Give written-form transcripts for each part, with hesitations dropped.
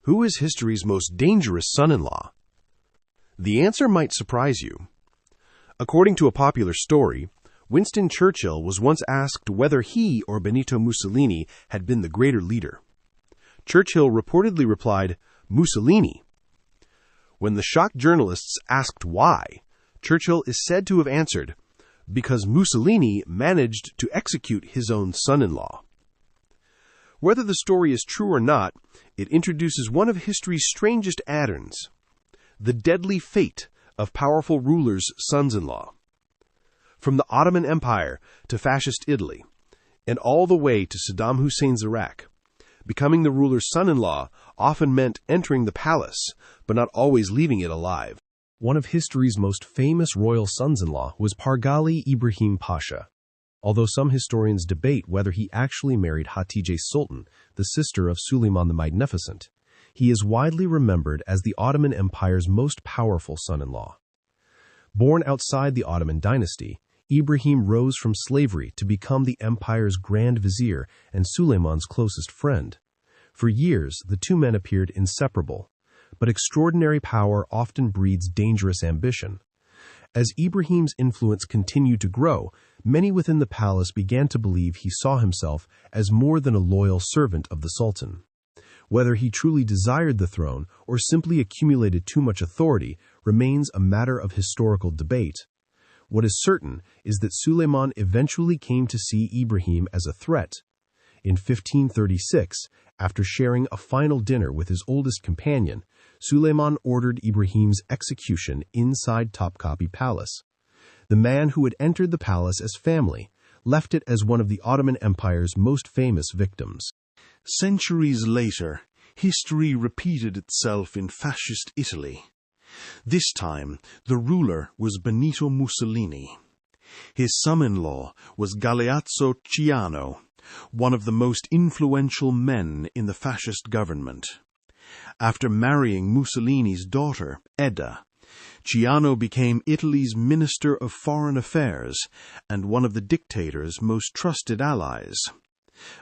Who is history's most dangerous son-in-law? The answer might surprise you. According to a popular story, Winston Churchill was once asked whether he or Benito Mussolini had been the greater leader. Churchill reportedly replied, "Mussolini." When the shocked journalists asked why, Churchill is said to have answered, "Because Mussolini managed to execute his own son-in-law." Whether the story is true or not, it introduces one of history's strangest patterns: the deadly fate of powerful rulers' sons-in-law. From the Ottoman Empire to Fascist Italy, and all the way to Saddam Hussein's Iraq, becoming the ruler's son-in-law often meant entering the palace, but not always leaving it alive. One of history's most famous royal sons-in-law was Pargalı Ibrahim Pasha, although some historians debate whether he actually married Hatice Sultan, the sister of Suleiman the Magnificent. He is widely remembered as the Ottoman Empire's most powerful son-in-law. Born outside the Ottoman dynasty, Ibrahim rose from slavery to become the empire's grand vizier and Suleiman's closest friend. For years, the two men appeared inseparable, but extraordinary power often breeds dangerous ambition. As Ibrahim's influence continued to grow, many within the palace began to believe he saw himself as more than a loyal servant of the Sultan. Whether he truly desired the throne or simply accumulated too much authority remains a matter of historical debate. What is certain is that Suleiman eventually came to see Ibrahim as a threat. In 1536, after sharing a final dinner with his oldest companion, Suleiman ordered Ibrahim's execution inside Topkapi Palace. The man who had entered the palace as family left it as one of the Ottoman Empire's most famous victims. Centuries later, history repeated itself in Fascist Italy. This time, the ruler was Benito Mussolini. His son-in-law was Galeazzo Ciano, one of the most influential men in the fascist government. After marrying Mussolini's daughter, Edda, Ciano became Italy's Minister of Foreign Affairs and one of the dictator's most trusted allies.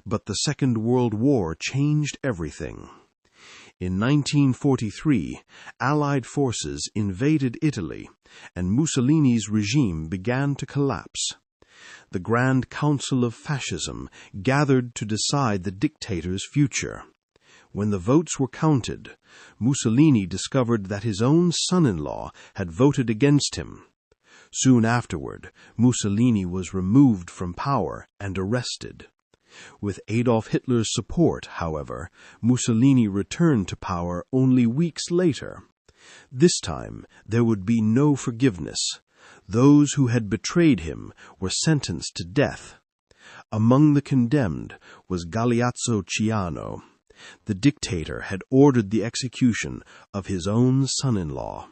But the Second World War changed everything. In 1943, Allied forces invaded Italy, and Mussolini's regime began to collapse. The Grand Council of Fascism gathered to decide the dictator's future. When the votes were counted, Mussolini discovered that his own son-in-law had voted against him. Soon afterward, Mussolini was removed from power and arrested. With Adolf Hitler's support, however, Mussolini returned to power only weeks later. This time, there would be no forgiveness. Those who had betrayed him were sentenced to death. Among the condemned was Galeazzo Ciano. The dictator had ordered the execution of his own son-in-law.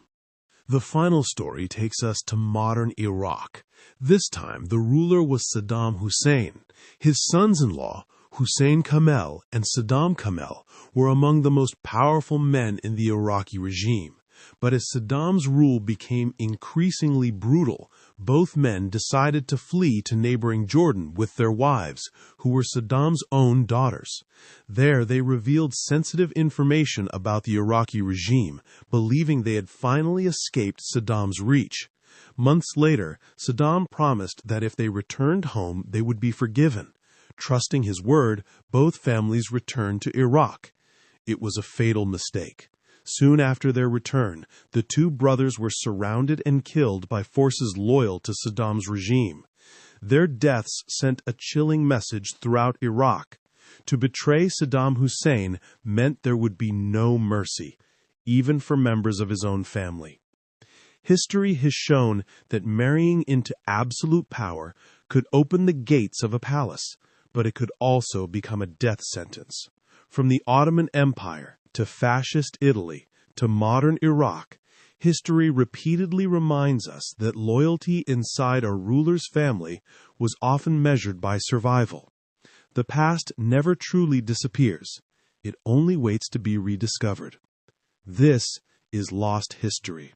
The final story takes us to modern Iraq. This time, the ruler was Saddam Hussein. His sons-in-law, Hussein Kamel and Saddam Kamel, were among the most powerful men in the Iraqi regime. But as Saddam's rule became increasingly brutal, both men decided to flee to neighboring Jordan with their wives, who were Saddam's own daughters. There they revealed sensitive information about the Iraqi regime, believing they had finally escaped Saddam's reach. Months later, Saddam promised that if they returned home, they would be forgiven. Trusting his word, both families returned to Iraq. It was a fatal mistake. Soon after their return, the two brothers were surrounded and killed by forces loyal to Saddam's regime. Their deaths sent a chilling message throughout Iraq. To betray Saddam Hussein meant there would be no mercy, even for members of his own family. History has shown that marrying into absolute power could open the gates of a palace, but it could also become a death sentence. From the Ottoman Empire to Fascist Italy to modern Iraq, history repeatedly reminds us that loyalty inside a ruler's family was often measured by survival. The past never truly disappears. It only waits to be rediscovered. This is lost history.